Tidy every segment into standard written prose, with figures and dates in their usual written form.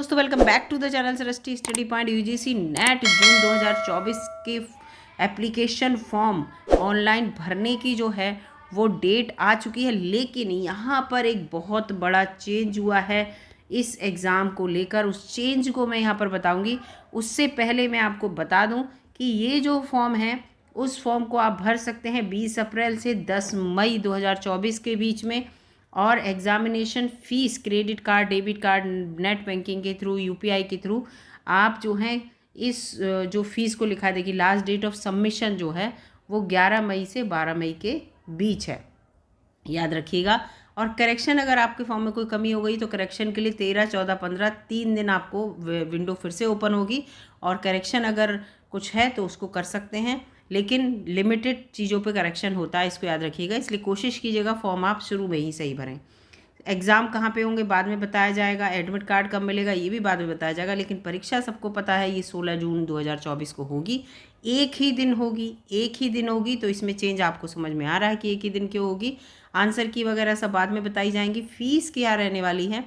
दोस्तों welcome back to the channel Saraswati study point. UGC NET June 2024 के application form online भरने की जो है वो डेट आ चुकी है, लेकिन यहाँ पर एक बहुत बड़ा चेंज हुआ है इस एग्ज़ाम को लेकर। उस चेंज को मैं यहाँ पर बताऊँगी। उससे पहले मैं आपको बता दूँ कि ये जो फॉर्म है उस फॉर्म को आप भर सकते हैं 20 अप्रैल से 10 मई 2024 के बीच में। और examination fees credit card, debit card, net banking के थ्रू, यूपीआई के थ्रू आप जो हैं इस जो फ़ीस को लिखा है, देखिए लास्ट डेट ऑफ सबमिशन जो है वो 11 मई से 12 मई के बीच है, याद रखिएगा। और करेक्शन अगर आपके फॉर्म में कोई कमी हो गई तो करेक्शन के लिए 13, 14, 15 3 दिन आपको विंडो फिर से ओपन होगी और करेक्शन अगर कुछ है तो उसको कर सकते हैं, लेकिन लिमिटेड चीज़ों पे करेक्शन होता है, इसको याद रखिएगा। इसलिए कोशिश कीजिएगा फॉर्म आप शुरू में ही सही भरें। एग्ज़ाम कहाँ पे होंगे बाद में बताया जाएगा, एडमिट कार्ड कब मिलेगा ये भी बाद में बताया जाएगा, लेकिन परीक्षा सबको पता है ये 16 जून 2024 को होगी। एक ही दिन होगी, तो इसमें चेंज आपको समझ में आ रहा है कि एक ही दिन क्यों होगी। आंसर की वगैरह सब बाद में बताई जाएंगी। फ़ीस क्या रहने वाली है,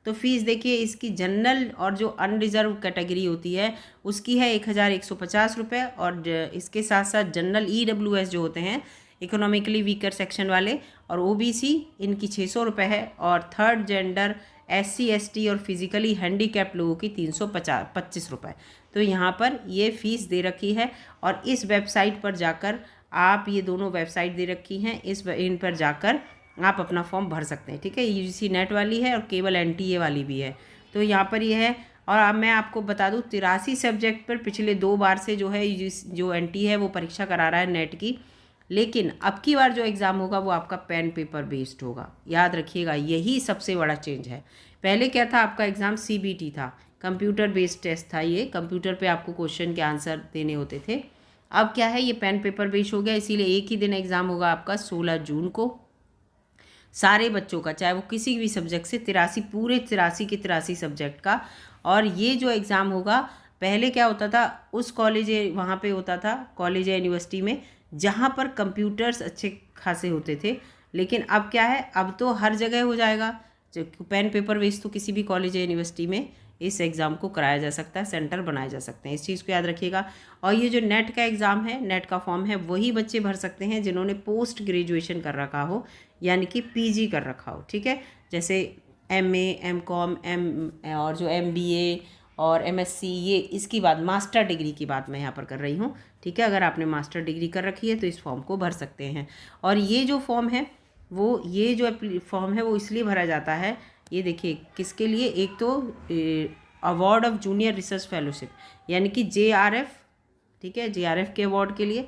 तो फीस देखिए इसकी जनरल और जो अनरिजर्व कैटेगरी होती है उसकी है 1150 रुपये, और इसके साथ साथ जनरल EWS जो होते हैं इकोनॉमिकली वीकर सेक्शन वाले और OBC इनकी 600 रुपये है, और थर्ड जेंडर SC ST और फिज़िकली हैंडीकैप लोगों की 325 रुपये। तो यहाँ पर ये फ़ीस दे रखी है और इस वेबसाइट पर जाकर आप, ये दोनों वेबसाइट दे रखी हैं, इन पर जाकर आप अपना फॉर्म भर सकते हैं। ठीक है, यूजीसी नेट वाली है और केवल NTA वाली भी है। तो यहाँ पर ये है। और अब मैं आपको बता दूँ 83 सब्जेक्ट पर पिछले 2 बार से जो है जो NTA है वो परीक्षा करा रहा है नेट की, लेकिन अब की बार जो एग्ज़ाम होगा वो आपका पेन पेपर बेस्ड होगा, याद रखिएगा। यही सबसे बड़ा चेंज है। पहले क्या था, आपका एग्ज़ाम CBT था, कंप्यूटर बेस्ड टेस्ट था, ये कंप्यूटर पे आपको क्वेश्चन के आंसर देने होते थे। अब क्या है, ये पेन पेपर बेस्ड हो गया, इसीलिए एक ही दिन एग्ज़ाम होगा आपका 16 जून को सारे बच्चों का, चाहे वो किसी भी सब्जेक्ट से, 83 पूरे 83 के 83 सब्जेक्ट का। और ये जो एग्ज़ाम होगा, पहले क्या होता था उस कॉलेज वहाँ पे होता था कॉलेज या यूनिवर्सिटी में जहाँ पर कंप्यूटर्स अच्छे खासे होते थे, लेकिन अब क्या है, अब तो हर जगह हो जाएगा। जो पेन पेपर बेस तो किसी भी कॉलेज या यूनिवर्सिटी में इस एग्ज़ाम को कराया जा सकता है, सेंटर बनाए जा सकते हैं, इस चीज़ को याद रखिएगा। और ये जो नेट का एग्ज़ाम है, नेट का फॉर्म है, वही बच्चे भर सकते हैं जिन्होंने पोस्ट ग्रेजुएशन कर रखा हो, यानी कि PG कर रखा हो। ठीक है, जैसे MA, MCOM, और जो MBA और MSc, ये इसकी बात, मास्टर डिग्री की बात मैं यहाँ पर कर रही हूँ। ठीक है, अगर आपने मास्टर डिग्री कर रखी है तो इस फॉर्म को भर सकते हैं। और ये जो फॉर्म है वो, ये जो फॉर्म है वो इसलिए भरा जाता है, ये देखिए किसके लिए, एक तो award of junior research fellowship यानी कि JRF, ठीक है, JRF के अवार्ड के लिए,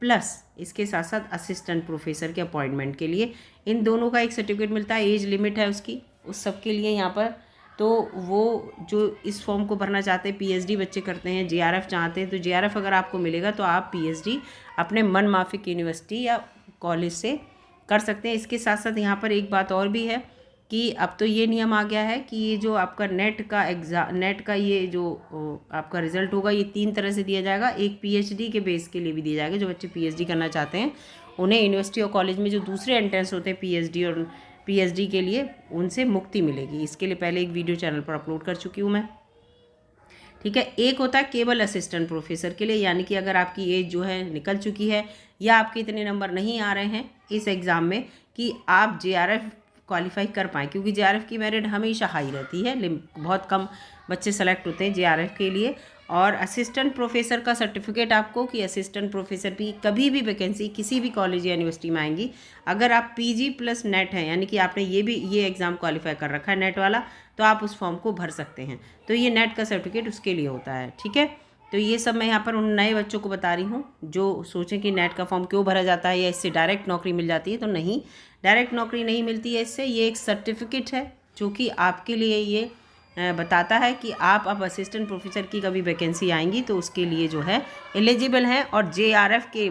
प्लस इसके साथ साथ असिस्टेंट प्रोफेसर के अपॉइंटमेंट के लिए, इन दोनों का एक सर्टिफिकेट मिलता है। एज लिमिट है उसकी, उस सब के लिए यहाँ पर। तो वो जो इस फॉर्म को भरना चाहते हैं, PhD बच्चे करते हैं, JRF चाहते हैं, तो JRF अगर आपको मिलेगा तो आप PhD अपने मन माफिक यूनिवर्सिटी या कॉलेज से कर सकते हैं। इसके साथ साथ यहाँ पर एक बात और भी है कि अब तो ये नियम आ गया है कि ये जो आपका नेट का ये जो आपका रिज़ल्ट होगा ये 3 तरह से दिया जाएगा। एक PhD के बेस के लिए भी दिया जाएगा, जो बच्चे PhD करना चाहते हैं उन्हें यूनिवर्सिटी और कॉलेज में जो दूसरे एंट्रेंस होते हैं PhD और PhD के लिए, उनसे मुक्ति मिलेगी। इसके लिए पहले एक वीडियो चैनल पर अपलोड कर चुकी हूँ मैं। ठीक है, एक होता है केवल असिस्टेंट प्रोफेसर के लिए, यानी कि अगर आपकी एज जो है निकल चुकी है या आपके इतने नंबर नहीं आ रहे हैं इस एग्ज़ाम में कि आप JRF क्वालिफाई कर पाएँ, क्योंकि JRF की मेरिट हमेशा हाई रहती है, बहुत कम बच्चे सेलेक्ट होते हैं JRF के लिए। और असिस्टेंट प्रोफेसर का सर्टिफिकेट आपको, कि असिस्टेंट प्रोफेसर भी कभी भी वैकेंसी किसी भी कॉलेज या यूनिवर्सिटी में आएंगी, अगर आप PG प्लस नेट हैं, यानी कि आपने ये एग्ज़ाम क्वालिफाई कर रखा है नेट वाला, तो आप उस फॉर्म को भर सकते हैं। तो ये नेट का सर्टिफिकेट उसके लिए होता है। ठीक है, तो ये सब मैं यहाँ पर उन नए बच्चों को बता रही हूँ जो सोचें कि नेट का फॉर्म क्यों भरा जाता है या इससे डायरेक्ट नौकरी मिल जाती है। तो नहीं, डायरेक्ट नौकरी नहीं मिलती है इससे। ये एक सर्टिफिकेट है जो कि आपके लिए ये बताता है कि आप अब असिस्टेंट प्रोफेसर की कभी वैकेंसी आएंगी तो उसके लिए जो है एलिजिबल हैं, और JRF के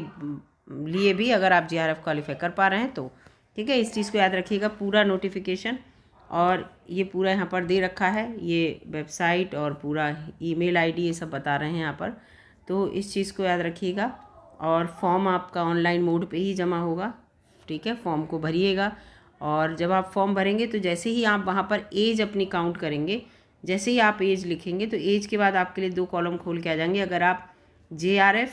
लिए भी अगर आप JRF क्वालिफाई कर पा रहे हैं तो। ठीक है, इस चीज़ को याद रखिएगा। पूरा नोटिफिकेशन और ये पूरा यहाँ पर दे रखा है, ये वेबसाइट और पूरा email ID ये सब बता रहे हैं यहाँ पर, तो इस चीज़ को याद रखिएगा। और फॉर्म आपका ऑनलाइन मोड पे ही जमा होगा। ठीक है, फॉर्म को भरिएगा, और जब आप फॉर्म भरेंगे तो जैसे ही आप वहाँ पर एज अपनी काउंट करेंगे, जैसे ही आप एज लिखेंगे तो एज के बाद आपके लिए 2 कॉलम खोल के आ जाएंगे। अगर आप JRF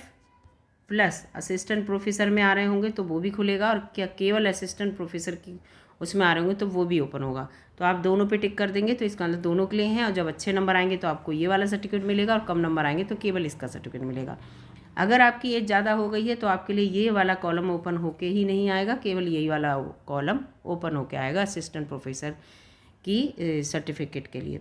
प्लस असिस्टेंट प्रोफेसर में आ रहे होंगे तो वो भी खुलेगा, और क्या केवल असिस्टेंट प्रोफेसर की उसमें आ रहे होंगे तो वो भी ओपन होगा। तो आप दोनों पे टिक कर देंगे तो इसका मतलब दोनों के लिए हैं, और जब अच्छे नंबर आएंगे तो आपको ये वाला सर्टिफिकेट मिलेगा, और कम नंबर आएंगे तो केवल इसका सर्टिफिकेट मिलेगा। अगर आपकी एज ज़्यादा हो गई है तो आपके लिए ये वाला कॉलम ओपन होके ही नहीं आएगा, केवल यही वाला कॉलम ओपन होके आएगा असिस्टेंट प्रोफेसर की सर्टिफिकेट के लिए।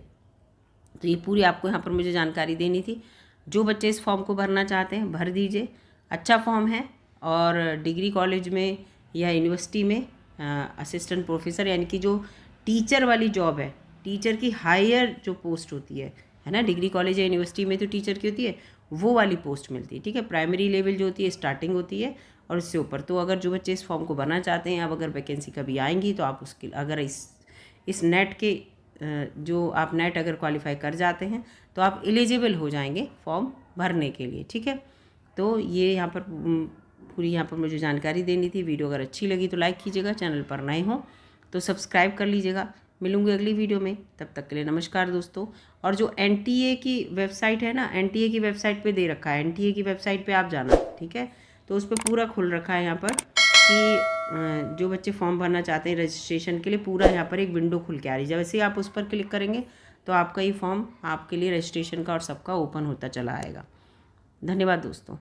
तो ये पूरी आपको यहाँ पर मुझे जानकारी देनी थी। जो बच्चे इस फॉर्म को भरना चाहते हैं भर दीजिए, अच्छा फॉर्म है। और डिग्री कॉलेज में या यूनिवर्सिटी में असिस्टेंट प्रोफेसर यानी कि जो टीचर वाली जॉब है, टीचर की हायर जो पोस्ट होती है ना, डिग्री कॉलेज या यूनिवर्सिटी में तो टीचर की होती है, वो वाली पोस्ट मिलती है। ठीक है, प्राइमरी लेवल जो होती है स्टार्टिंग होती है और उससे ऊपर। तो अगर जो बच्चे इस फॉर्म को भरना चाहते हैं, अब अगर वैकेंसी कभी आएंगी तो आप उसके अगर इस नेट के जो आप नेट अगर क्वालिफाई कर जाते हैं तो आप एलिजिबल हो जाएंगे फॉर्म भरने के लिए। ठीक है, तो ये यहाँ पर पूरी यहाँ पर मुझे जानकारी देनी थी। वीडियो अगर अच्छी लगी तो लाइक कीजिएगा, चैनल पर नए हो तो सब्सक्राइब कर लीजिएगा। मिलूंगी अगली वीडियो में, तब तक के लिए नमस्कार दोस्तों। और जो NTA की वेबसाइट है ना, NTA की वेबसाइट पे दे रखा है, NTA की वेबसाइट पे आप जाना, ठीक है, तो उस पर पूरा खुल रखा है यहाँ पर कि जो बच्चे फॉर्म भरना चाहते हैं रजिस्ट्रेशन के लिए, पूरा यहाँ पर एक विंडो खुल के आ रही है। जैसे ही आप उस पर क्लिक करेंगे तो आपका ये फॉर्म आपके लिए रजिस्ट्रेशन का और सबका ओपन होता चला आएगा। धन्यवाद दोस्तों।